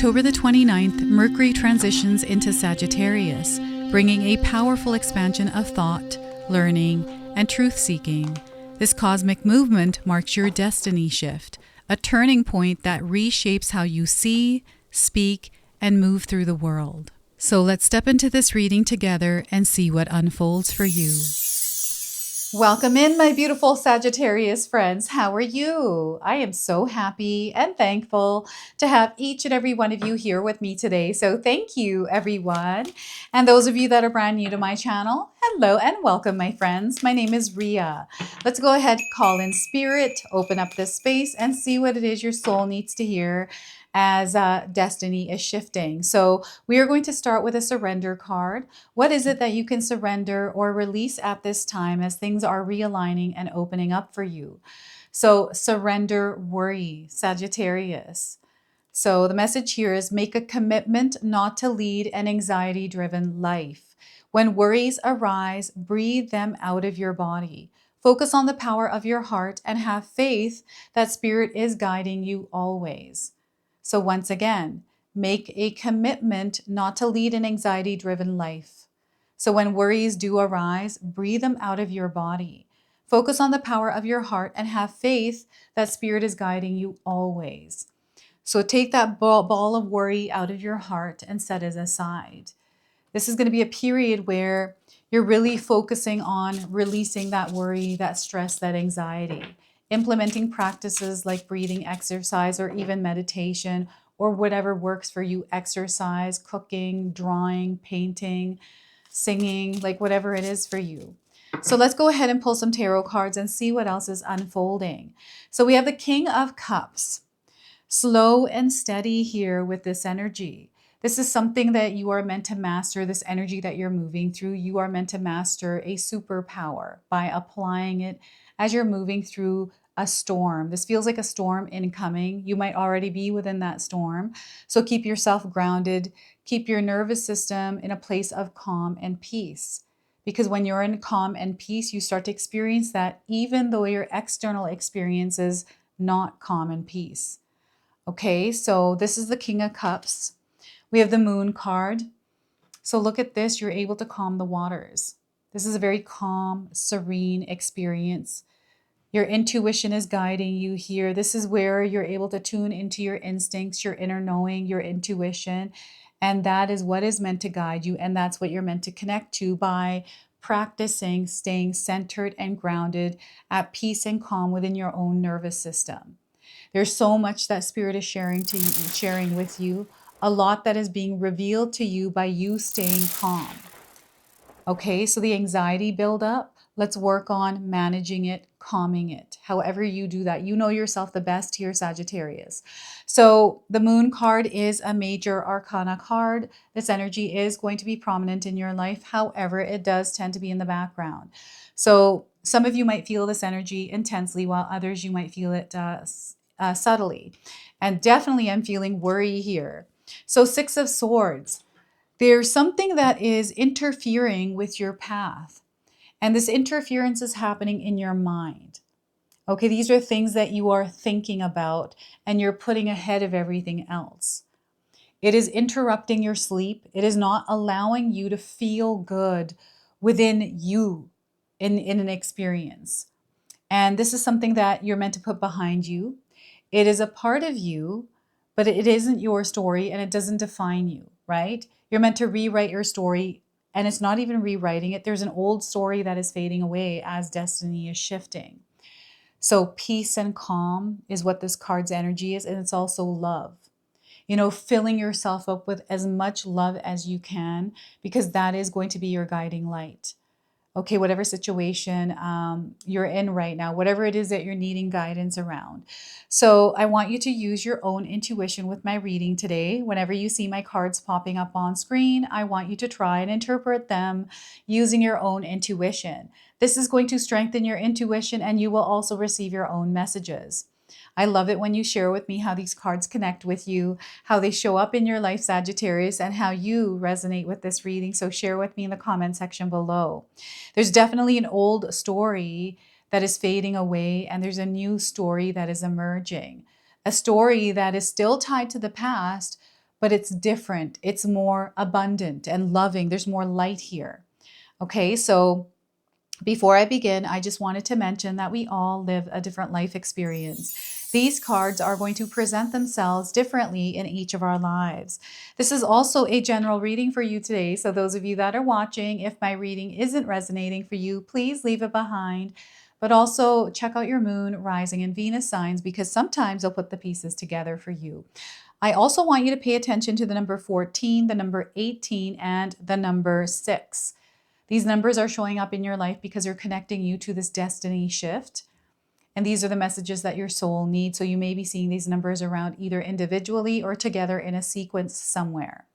October the 29th, Mercury transitions into Sagittarius, bringing a powerful expansion of thought, learning, and truth-seeking. This cosmic movement marks your destiny shift, a turning point that reshapes how you see, speak, and move through the world. So let's step into this reading together and see what unfolds for you. Welcome in, my beautiful Sagittarius friends. How are you? I am so happy and thankful to have each and every one of you here with me today. So thank you, everyone. And those of you that are brand new to my channel, hello and welcome, my friends. My name is Ria. Let's go ahead, call in spirit, open up this space, and see what it is your soul needs to hear as destiny is shifting. So we are going to start with a surrender card. What is it that you can surrender or release at this time as things are realigning and opening up for you? So surrender worry, Sagittarius. So the message here is make a commitment not to lead an anxiety-driven life. When worries arise, breathe them out of your body. Focus on the power of your heart and have faith that Spirit is guiding you always. So once again, make a commitment not to lead an anxiety-driven life. So when worries do arise, breathe them out of your body. Focus on the power of your heart and have faith that Spirit is guiding you always. So take that ball of worry out of your heart and set it aside. This is going to be a period where you're really focusing on releasing that worry, that stress, that anxiety. Implementing practices like breathing exercise or even meditation or whatever works for you, exercise, cooking, drawing, painting, singing, like whatever it is for you. So let's go ahead and pull some tarot cards and see what else is unfolding. So we have the King of Cups. Slow and steady here with this energy. This is something that you are meant to master, this energy that you're moving through. You are meant to master a superpower by applying it as you're moving through a storm. This feels like a storm incoming. You might already be within that storm. So keep yourself grounded. Keep your nervous system in a place of calm and peace. Because when you're in calm and peace, you start to experience that even though your external experience is not calm and peace. Okay, so this is the King of Cups. We have the Moon card. So look at this. You're able to calm the waters. This is a very calm, serene experience. Your intuition is guiding you here. This is where you're able to tune into your instincts, your inner knowing, your intuition. And that is what is meant to guide you. And that's what you're meant to connect to by practicing staying centered and grounded at peace and calm within your own nervous system. There's so much that Spirit is sharing with you. A lot that is being revealed to you by you staying calm. Okay, so the anxiety buildup, let's work on managing it, calming it. However you do that, you know yourself the best here, Sagittarius. So the Moon card is a major arcana card. This energy is going to be prominent in your life. However, it does tend to be in the background. So some of you might feel this energy intensely, while others you might feel it subtly. And definitely I'm feeling worry here. So Six of Swords. There's something that is interfering with your path. And this interference is happening in your mind. Okay, these are things that you are thinking about and you're putting ahead of everything else. It is interrupting your sleep. It is not allowing you to feel good within you in an experience. And this is something that you're meant to put behind you. It is a part of you, but it isn't your story and it doesn't define you, right? You're meant to rewrite your story, and it's not even rewriting it. There's an old story that is fading away as destiny is shifting. So peace and calm is what this card's energy is, and it's also love. You know, filling yourself up with as much love as you can, because that is going to be your guiding light. Okay, whatever situation you're in right now, whatever it is that you're needing guidance around. So I want you to use your own intuition with my reading today. Whenever you see my cards popping up on screen, I want you to try and interpret them using your own intuition. This is going to strengthen your intuition and you will also receive your own messages. I love it when you share with me how these cards connect with you, how they show up in your life, Sagittarius, and how you resonate with this reading. So share with me in the comment section below. There's definitely an old story that is fading away, and there's a new story that is emerging. A story that is still tied to the past, but it's different. It's more abundant and loving. There's more light here. Okay, so before I begin, I just wanted to mention that we all live a different life experience. These cards are going to present themselves differently in each of our lives. This is also a general reading for you today. So those of you that are watching, if my reading isn't resonating for you, please leave it behind. But also check out your moon, rising, and Venus signs, because sometimes I'll put the pieces together for you. I also want you to pay attention to the number 14, the number 18, and the number 6. These numbers are showing up in your life because they're connecting you to this destiny shift. And these are the messages that your soul needs. So you may be seeing these numbers around either individually or together in a sequence somewhere.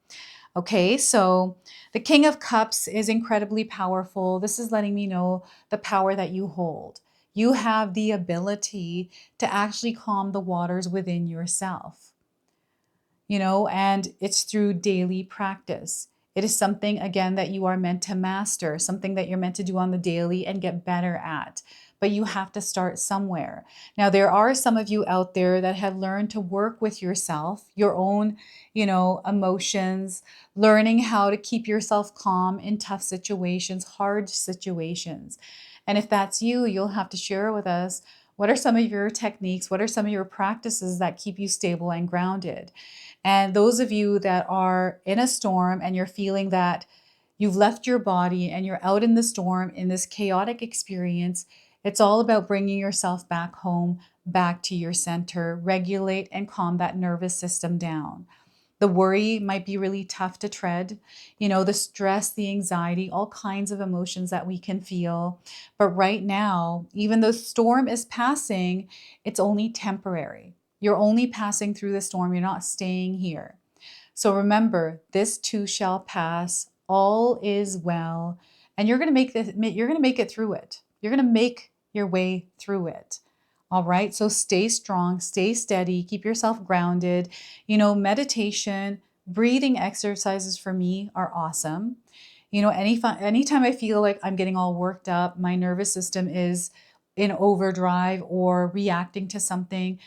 Okay, so the King of Cups is incredibly powerful. This is letting me know the power that you hold. You have the ability to actually calm the waters within yourself, and it's through daily practice. It is something, again, that you are meant to master, something that you're meant to do on the daily and get better at. But you have to start somewhere. Now, there are some of you out there that have learned to work with yourself, your own, emotions, learning how to keep yourself calm in tough situations, hard situations. And if that's you, you'll have to share with us, what are some of your techniques? What are some of your practices that keep you stable and grounded? And those of you that are in a storm and you're feeling that you've left your body and you're out in the storm in this chaotic experience, it's all about bringing yourself back home, back to your center, regulate and calm that nervous system down. The worry might be really tough to tread, the stress, the anxiety, all kinds of emotions that we can feel. But right now, even though the storm is passing, it's only temporary. You're only passing through the storm. You're not staying here. So remember, this too shall pass. All is well. And you're going to make this, you're going to make it through it. You're going to make your way through it. All right. So stay strong, stay steady, keep yourself grounded. Meditation, breathing exercises for me are awesome. Anytime I feel like I'm getting all worked up, my nervous system is in overdrive or reacting to something,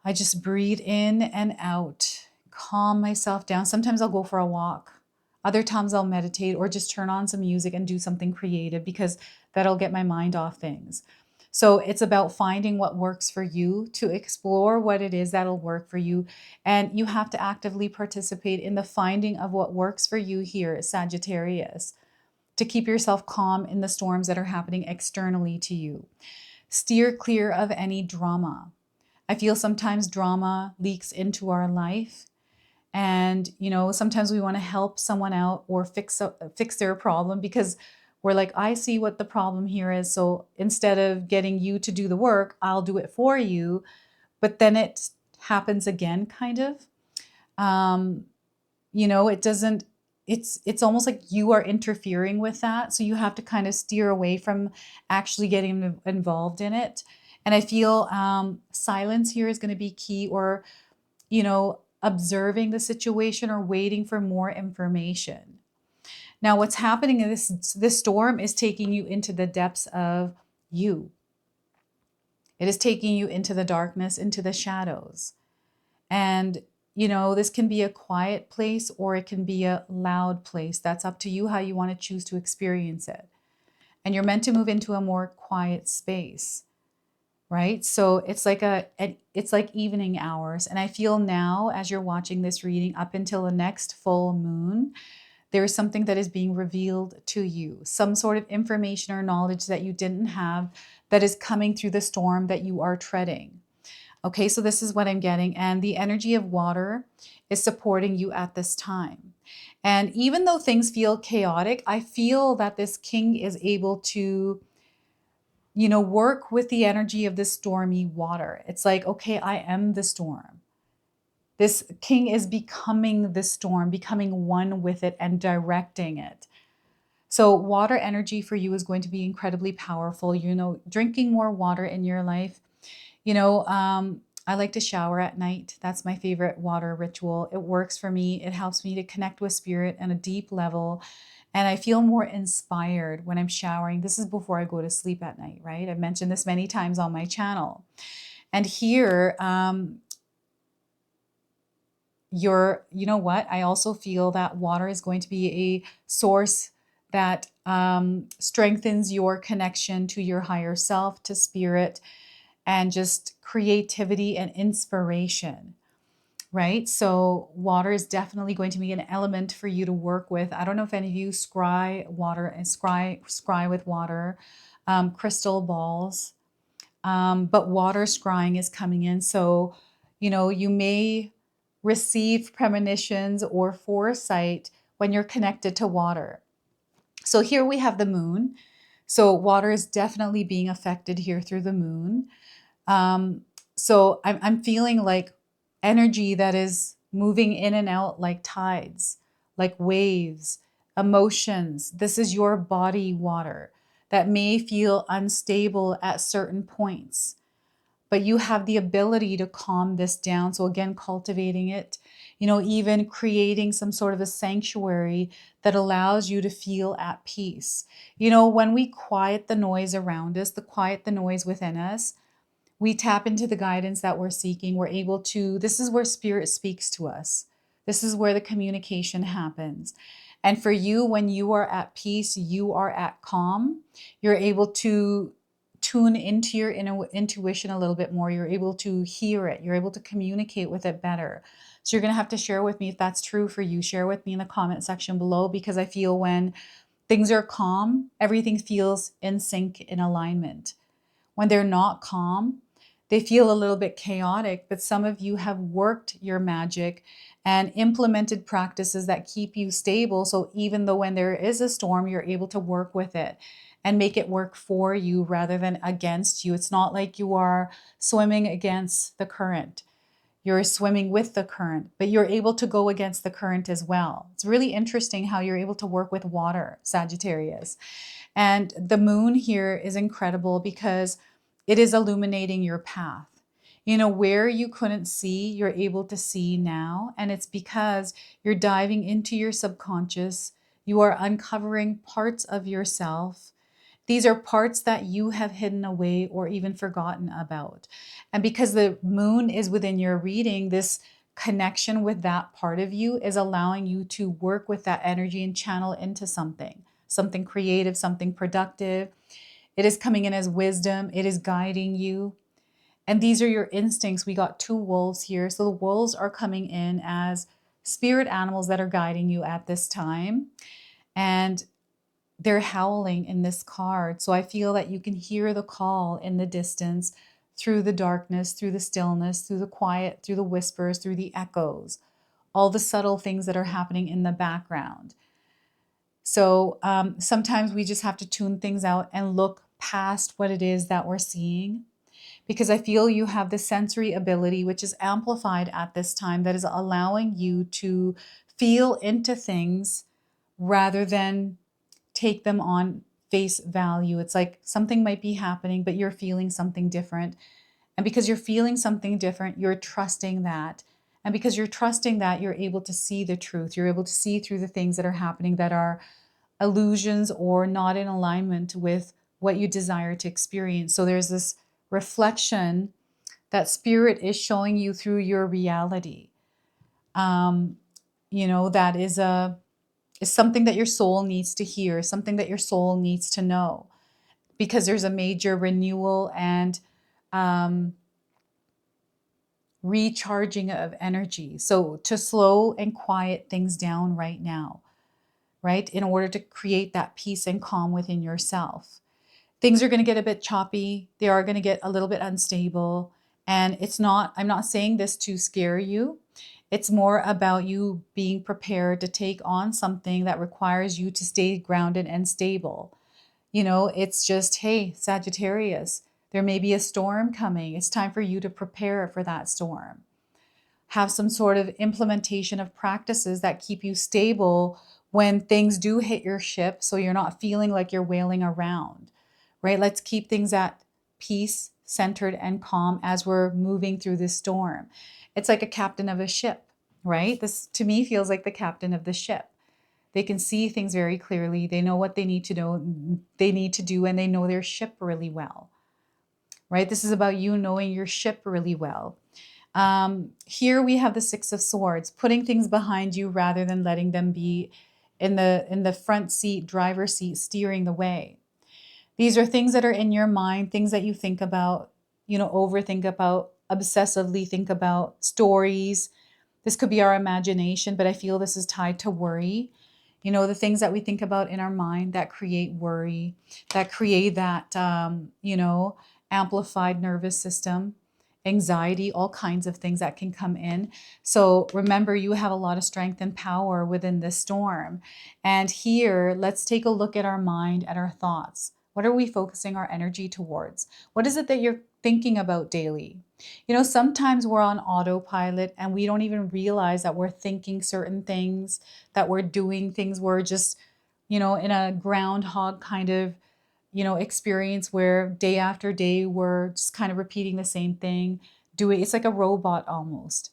I just breathe in and out, calm myself down. Sometimes I'll go for a walk. Other times I'll meditate or just turn on some music and do something creative, because that'll get my mind off things. So it's about finding what works for you, to explore what it is that'll work for you. And you have to actively participate in the finding of what works for you here, Sagittarius, to keep yourself calm in the storms that are happening externally to you. Steer clear of any drama. I feel sometimes drama leaks into our life. And, sometimes we want to help someone out or fix their problem, because we're like, I see what the problem here is. So instead of getting you to do the work, I'll do it for you. But then it happens again, kind of. It doesn't, it's almost like you are interfering with that. So you have to kind of steer away from actually getting involved in it. And I feel silence here is going to be key, or, observing the situation or waiting for more information. Now, what's happening in this storm is taking you into the depths of you. It is taking you into the darkness, into the shadows. And, this can be a quiet place or it can be a loud place. That's up to you how you want to choose to experience it. And you're meant to move into a more quiet space. Right? So it's like it's like evening hours. And I feel now, as you're watching this reading, up until the next full moon, there is something that is being revealed to you, some sort of information or knowledge that you didn't have that is coming through the storm that you are treading. Okay, so this is what I'm getting. And the energy of water is supporting you at this time. And even though things feel chaotic, I feel that this king is able to work with the energy of the stormy water. It's like, okay, I am the storm. This king is becoming the storm, becoming one with it and directing it. So water energy for you is going to be incredibly powerful. Drinking more water in your life. I like to shower at night. That's my favorite water ritual. It works for me. It helps me to connect with spirit on a deep level. And I feel more inspired when I'm showering. This is before I go to sleep at night, right? I've mentioned this many times on my channel. And here, you know what? I also feel that water is going to be a source that strengthens your connection to your higher self, to spirit, and just creativity and inspiration, right? So water is definitely going to be an element for you to work with. I don't know if any of you scry water and scry with water, crystal balls, but water scrying is coming in. So, you may receive premonitions or foresight when you're connected to water. So here we have the moon. So water is definitely being affected here through the moon. Um, so I'm feeling like energy that is moving in and out like tides, like waves, emotions. This is your body water that may feel unstable at certain points, but you have the ability to calm this down. So again, cultivating it, even creating some sort of a sanctuary that allows you to feel at peace. When we quiet the noise around us, quiet the noise within us, we tap into the guidance that we're seeking. We're able to, this is where spirit speaks to us. This is where the communication happens. And for you, when you are at peace, you are at calm, you're able to tune into your intuition a little bit more. You're able to hear it. You're able to communicate with it better. So you're going to have to share with me if that's true for you. Share with me in the comment section below, because I feel when things are calm, everything feels in sync, in alignment. When they're not calm, they feel a little bit chaotic, but some of you have worked your magic and implemented practices that keep you stable. So even though when there is a storm, you're able to work with it and make it work for you rather than against you. It's not like you are swimming against the current. You're swimming with the current, but you're able to go against the current as well. It's really interesting how you're able to work with water, Sagittarius. And the moon here is incredible because it is illuminating your path. Where you couldn't see, you're able to see now. And it's because you're diving into your subconscious. You are uncovering parts of yourself. These are parts that you have hidden away or even forgotten about. And because the moon is within your reading, this connection with that part of you is allowing you to work with that energy and channel into something creative, something productive. It is coming in as wisdom. It is guiding you. And these are your instincts. We got 2 wolves here. So the wolves are coming in as spirit animals that are guiding you at this time. And they're howling in this card. So I feel that you can hear the call in the distance, through the darkness, through the stillness, through the quiet, through the whispers, through the echoes, all the subtle things that are happening in the background. So sometimes we just have to tune things out and look past what it is that we're seeing, because I feel you have the sensory ability, which is amplified at this time, that is allowing you to feel into things rather than take them on face value. It's like something might be happening, but you're feeling something different. And because you're feeling something different, you're trusting that. And because you're trusting that, you're able to see the truth. You're able to see through the things that are happening that are illusions or not in alignment with what you desire to experience. So there's this reflection that spirit is showing you through your reality. That is something that your soul needs to hear, something that your soul needs to know, because there's a major renewal and recharging of energy. So to slow and quiet things down right now, right? In order to create that peace and calm within yourself. Things are going to get a bit choppy. They are going to get a little bit unstable. And I'm not saying this to scare you. It's more about you being prepared to take on something that requires you to stay grounded and stable. It's just, hey, Sagittarius, there may be a storm coming. It's time for you to prepare for that storm. Have some sort of implementation of practices that keep you stable when things do hit your ship, so you're not feeling like you're wailing around, right? Let's keep things at peace, centered, and calm as we're moving through this storm. It's like a captain of a ship, right? This to me feels like the captain of the ship. They can see things very clearly. They know what they need to know, they need to do, and they know their ship really well, right? This is about you knowing your ship really well. Here we have the Six of Swords, putting things behind you rather than letting them be in the front seat, driver's seat, steering the way. These are things that are in your mind, things that you think about, overthink about, obsessively think about, stories. This could be our imagination, but I feel this is tied to worry. The things that we think about in our mind that create worry, that create that, amplified nervous system, anxiety, all kinds of things that can come in. So remember, you have a lot of strength and power within this storm. And here, let's take a look at our mind, at our thoughts. What are we focusing our energy towards? What is it that you're thinking about daily? Sometimes we're on autopilot and we don't even realize that we're thinking certain things, that we're doing things. We're just, in a groundhog kind of, experience where day after day we're just kind of repeating the same thing, it's like a robot almost.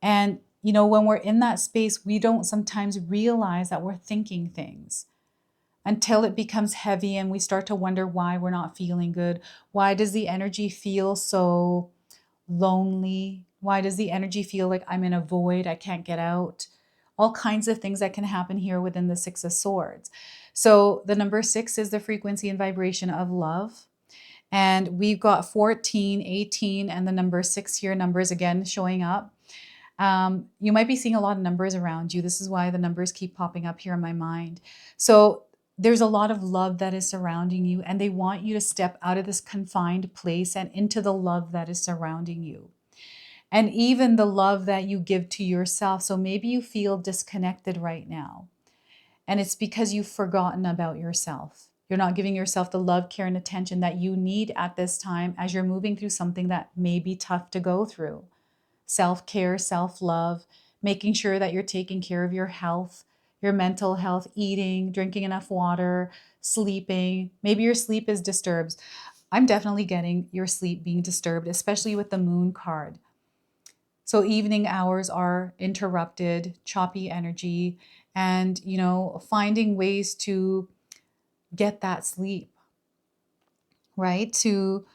And, when we're in that space, we don't sometimes realize that we're thinking things until it becomes heavy and we start to wonder why we're not feeling good. Why does the energy feel so lonely? Why does the energy feel like I'm in a void? I can't get out. All kinds of things that can happen here within the Six of Swords. So the number 6 is the frequency and vibration of love. And we've got 14, 18, and the number 6 here, numbers again showing up. You might be seeing a lot of numbers around you. This is why the numbers keep popping up here in my mind. So there's a lot of love that is surrounding you, and they want you to step out of this confined place and into the love that is surrounding you. And even the love that you give to yourself. So maybe you feel disconnected right now. And it's because you've forgotten about yourself. You're not giving yourself the love, care, and attention that you need at this time as you're moving through something that may be tough to go through. Self-care, self-love, making sure that you're taking care of your health, your mental health, eating, drinking enough water, sleeping. Maybe your sleep is disturbed. I'm definitely getting your sleep being disturbed, especially with the moon card. So evening hours are interrupted, choppy energy, and, finding ways to get that sleep, right? To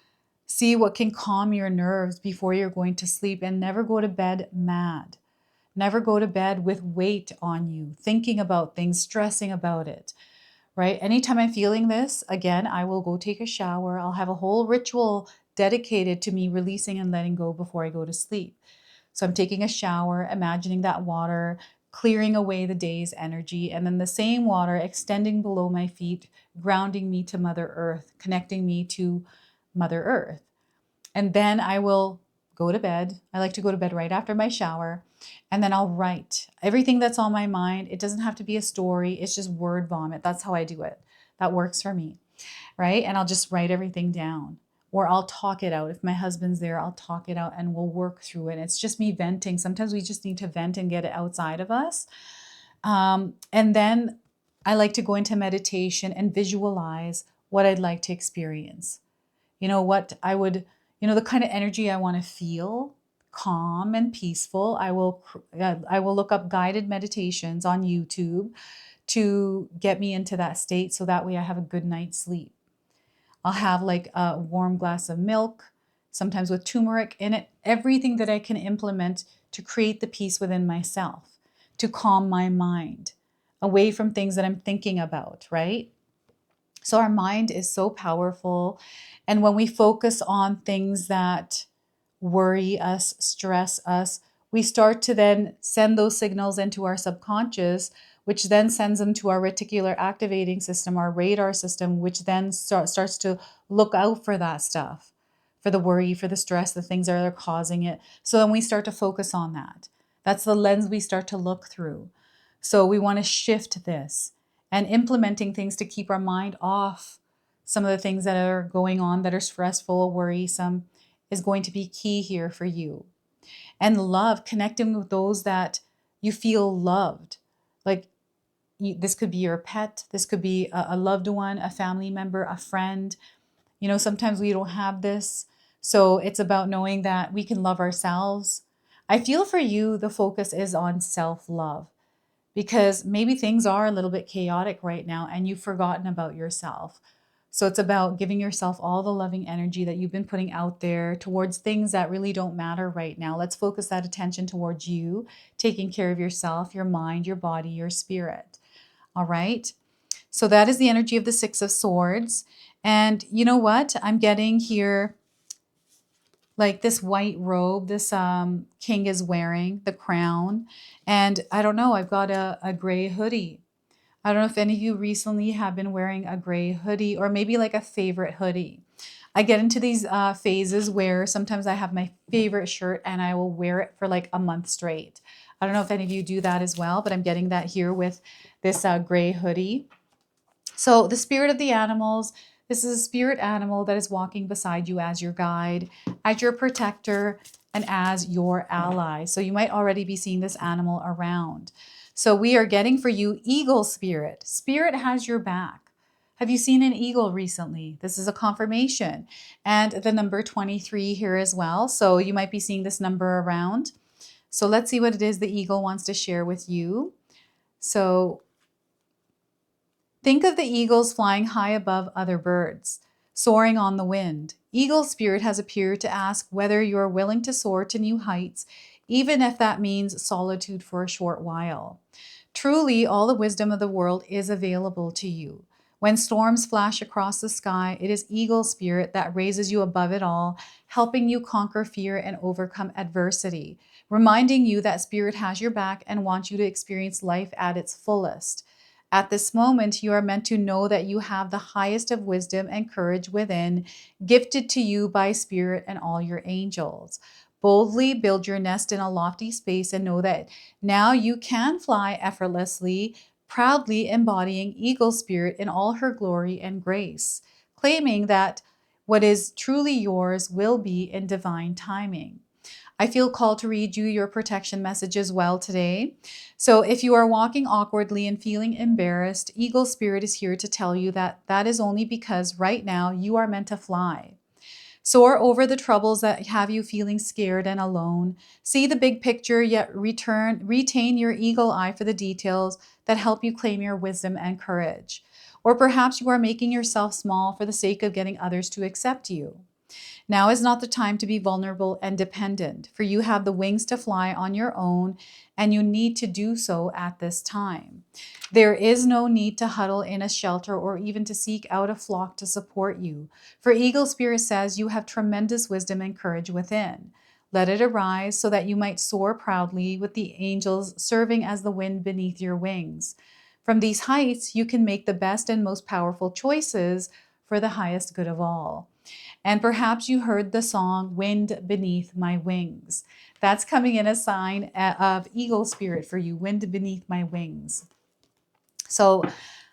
see what can calm your nerves before you're going to sleep, and never go to bed mad. Never go to bed with weight on you, thinking about things, stressing about it, right? Anytime I'm feeling this, again, I will go take a shower. I'll have a whole ritual dedicated to me releasing and letting go before I go to sleep. So I'm taking a shower, imagining that water clearing away the day's energy, and then the same water extending below my feet, grounding me to Mother Earth, connecting me to Mother Earth. And then I will go to bed. I like to go to bed right after my shower, and then I'll write everything that's on my mind. It doesn't have to be a story. It's just word vomit. That's how I do it. That works for me, right? And I'll just write everything down. Or I'll talk it out. If my husband's there, I'll talk it out and we'll work through it. It's just me venting. Sometimes we just need to vent and get it outside of us. And then I like to go into meditation and visualize what I'd like to experience. What I would, the kind of energy I want to feel, calm and peaceful. I will look up guided meditations on YouTube to get me into that state, so that way I have a good night's sleep. I'll have like a warm glass of milk, sometimes with turmeric in it, everything that I can implement to create the peace within myself, to calm my mind away from things that I'm thinking about, right? So our mind is so powerful. And when we focus on things that worry us, stress us, we start to then send those signals into our subconscious, which then sends them to our reticular activating system, our radar system, which then starts to look out for that stuff, for the worry, for the stress, the things that are causing it. So then we start to focus on that. That's the lens we start to look through. So we want to shift this and implementing things to keep our mind off some of the things that are going on that are stressful, worrisome, is going to be key here for you. And love, connecting with those that you feel loved. Like this could be your pet, this could be a loved one, a family member, a friend. Sometimes we don't have this. So it's about knowing that we can love ourselves. I feel for you, the focus is on self-love, because maybe things are a little bit chaotic right now and you've forgotten about yourself. So it's about giving yourself all the loving energy that you've been putting out there towards things that really don't matter right now. Let's focus that attention towards you, taking care of yourself, your mind, your body, your spirit. All right. So that is the energy of the Six of Swords. And you know what? I'm getting here like this white robe this king is wearing, the crown. And I don't know, I've got a gray hoodie. I don't know if any of you recently have been wearing a gray hoodie or maybe like a favorite hoodie. I get into these phases where sometimes I have my favorite shirt and I will wear it for like a month straight. I don't know if any of you do that as well, but I'm getting that here with this gray hoodie. So the spirit of the animals, this is a spirit animal that is walking beside you as your guide, as your protector, and as your ally. So you might already be seeing this animal around. So we are getting for you eagle spirit. Spirit has your back. Have you seen an eagle recently? This is a confirmation. And the number 23 here as well. So you might be seeing this number around. So let's see what it is the eagle wants to share with you. So think of the eagles flying high above other birds, soaring on the wind. Eagle spirit has appeared to ask whether you are willing to soar to new heights, even if that means solitude for a short while. Truly, all the wisdom of the world is available to you. When storms flash across the sky, it is eagle spirit that raises you above it all, helping you conquer fear and overcome adversity, reminding you that spirit has your back and wants you to experience life at its fullest. At this moment, you are meant to know that you have the highest of wisdom and courage within, gifted to you by Spirit and all your angels. Boldly build your nest in a lofty space and know that now you can fly effortlessly, proudly embodying eagle spirit in all her glory and grace, claiming that what is truly yours will be in divine timing. I feel called to read you your protection message as well today. So if you are walking awkwardly and feeling embarrassed, Eagle Spirit is here to tell you that that is only because right now you are meant to fly. Soar over the troubles that have you feeling scared and alone. See the big picture, yet retain your eagle eye for the details that help you claim your wisdom and courage. Or perhaps you are making yourself small for the sake of getting others to accept you. Now is not the time to be vulnerable and dependent, for you have the wings to fly on your own, and you need to do so at this time. There is no need to huddle in a shelter or even to seek out a flock to support you, for Eagle Spirit says you have tremendous wisdom and courage within. Let it arise so that you might soar proudly with the angels serving as the wind beneath your wings. From these heights, you can make the best and most powerful choices for the highest good of all. And perhaps you heard the song Wind Beneath My Wings. That's coming in a sign of eagle spirit for you, wind beneath my wings. So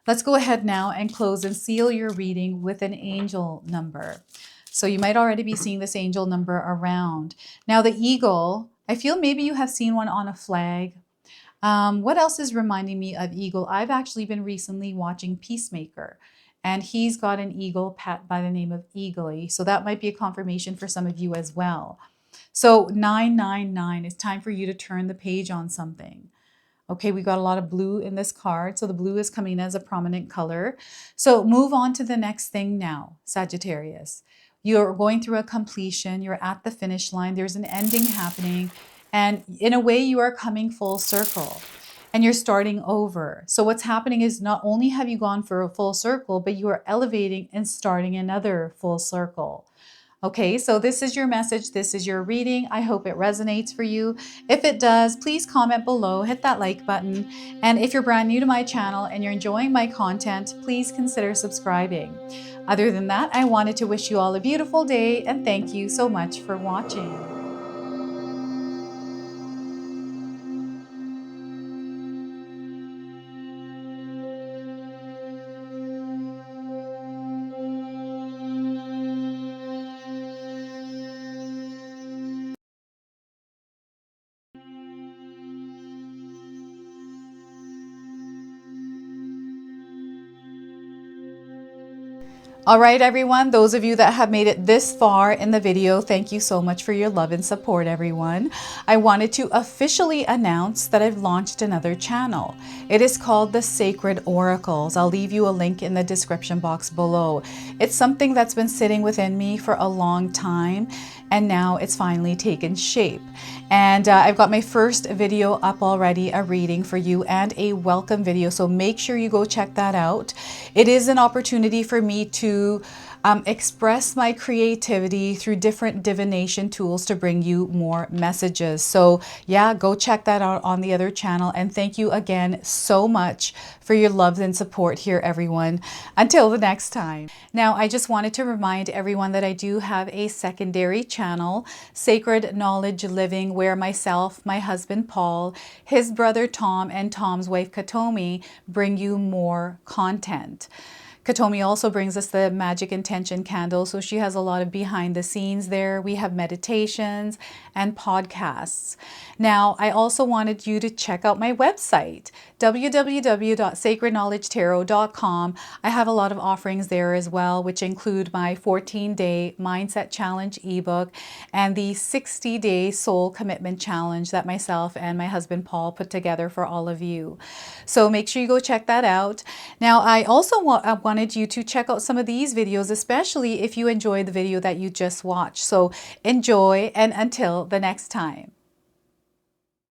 let's go ahead now and close and seal your reading with an angel number. So you might already be seeing this angel number around. Now the eagle, I feel maybe you have seen one on a flag. What else is reminding me of eagle? I've actually been recently watching Peacemaker, and he's got an eagle pet by the name of Eagly. So that might be a confirmation for some of you as well. So 999, it's time for you to turn the page on something. Okay, we got a lot of blue in this card. So the blue is coming as a prominent color. So move on to the next thing now, Sagittarius. You're going through a completion. You're at the finish line. There's an ending happening. And in a way, you are coming full circle and you're starting over. So what's happening is not only have you gone for a full circle, but you are elevating and starting another full circle. Okay, so this is your message. This is your reading. I hope it resonates for you. If it does, please comment below, hit that like button. And if you're brand new to my channel and you're enjoying my content, please consider subscribing. Other than that, I wanted to wish you all a beautiful day and thank you so much for watching. All right, everyone, those of you that have made it this far in the video, thank you so much for your love and support, everyone. I wanted to officially announce that I've launched another channel. It is called The Sacred Oracles. I'll leave you a link in the description box below. It's something that's been sitting within me for a long time, and now it's finally taken shape. And I've got my first video up already, a reading for you and a welcome video. So make sure you go check that out. It is an opportunity for me to express my creativity through different divination tools to bring you more messages. So yeah, go check that out on the other channel. And thank you again so much for your love and support here, everyone. Until the next time. Now, I just wanted to remind everyone that I do have a secondary channel, Sacred Knowledge Living, where myself, my husband Paul, his brother Tom, and Tom's wife Katomi bring you more content. Katomi also brings us the Magic Intention candle, so she has a lot of behind the scenes there. We have meditations and podcasts. Now, I also wanted you to check out my website, www.sacredknowledgetarot.com. I have a lot of offerings there as well, which include my 14-day Mindset Challenge ebook and the 60-day Soul Commitment Challenge that myself and my husband Paul put together for all of you. So make sure you go check that out. Now, I also wanted you to check out some of these videos, especially if you enjoyed the video that you just watched. So enjoy, and until the next time.